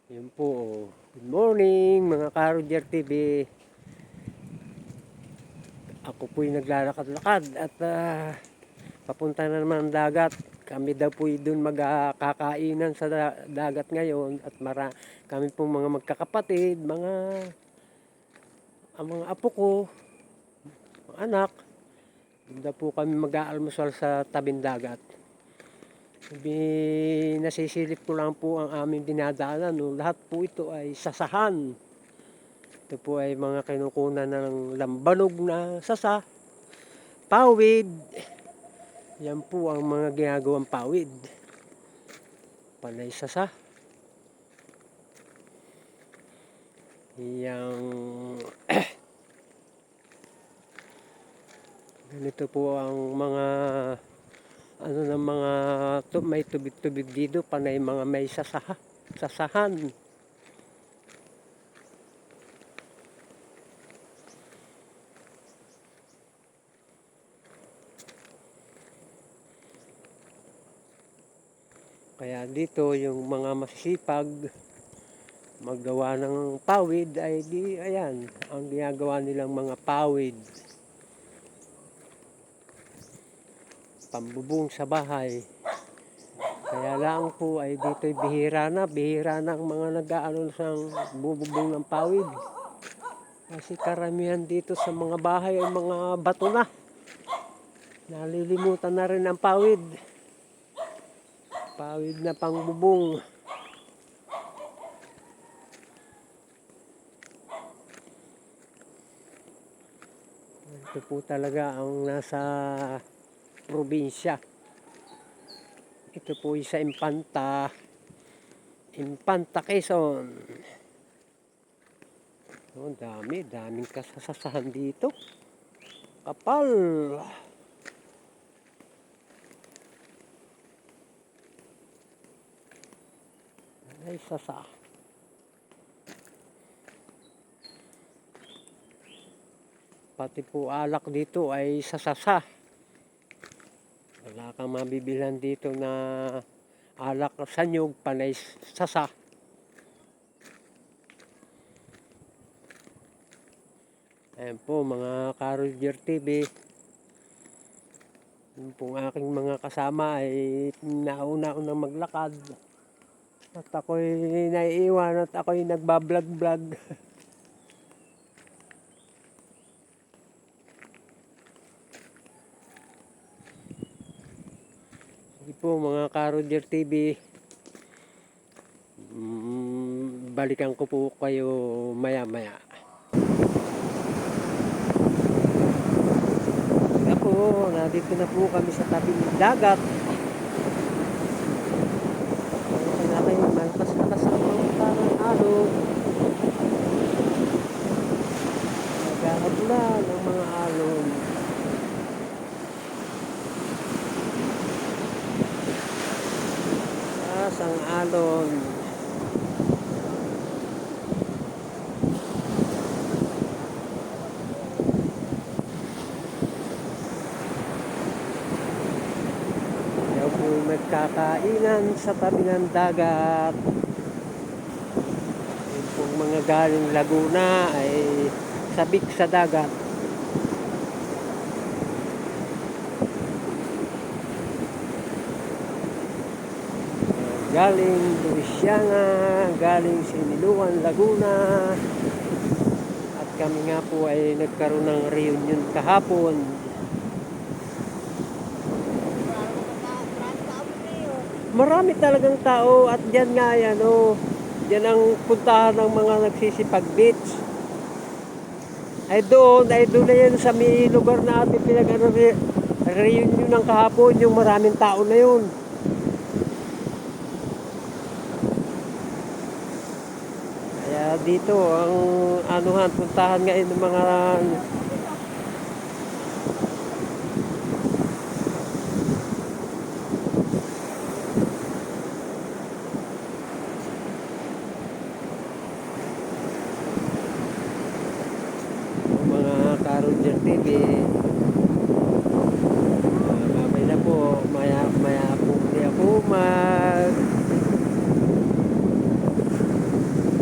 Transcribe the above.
Yun po, good morning mga ka-Roger TV. Ako po'y naglalakad-lakad at papunta na naman ang dagat. Kami daw po'y dun magkakainan sa dagat ngayon at kami pong mga magkakapatid, ang mga apo ko, mga anak. Doon daw po kami mag-aalmusal sa tabing dagat. Nasisilip ko lang po ang aming dinadaanan. No? Lahat po ito ay sasahan. Ito po ay mga kinukunan ng lambanog na sasa, pawid. Yan po ang mga ginagawang pawid. Panay sasa. Yang ganito po ang mga ng mga may tubig-tubig dito, panay mga may sasahan. Kaya dito yung mga masisipag maggawa ng pawid ay ayan ang ginagawa nilang mga pawid, pambubong sa bahay. Kaya lang po ay dito'y bihira na ang mga nag-aano ng bububong ng pawid. Kasi karamihan dito sa mga bahay ay mga bato na. Nalilimutan na rin ang pawid. Pawid na pangbubong. Ito po talaga ang nasa probinsya. Ito po sa Infanta, Quezon. Oh, daming kasasahan dito. Kapal. Ay, sasa. Pati po alak dito ay sasasa. Wala kang mabibilhan dito na alak sa nyug, panay sasa. Ayan po mga ka-Roger TV. Yung pong aking mga kasama ay nauna maglakad. At ako'y naiiwan at ako'y nagbablog-vlog. Sige po mga ka-Roger TV. Balikan ko po kayo maya-maya. Nandito na po kami sa tabi ng dagat. Malakas ang mga parang alon. Naghahablan ang mga alon. Taas ang alon. Magkakainan sa tabi ng dagat. Yung pong mga galing Laguna ay sabik sa dagat. Galing Luisiana, galing Siniluan, Laguna. At kami nga po ay nagkaroon ng reunion kahapon. Marami talagang tao at dyan nga yan, dyan ang puntahan ng mga nagsisipag beach. Ay doon na yan sa may lugar na ating reunion ng kahapon, yung maraming tao na yun. Kaya dito ang puntahan ngayon ng mga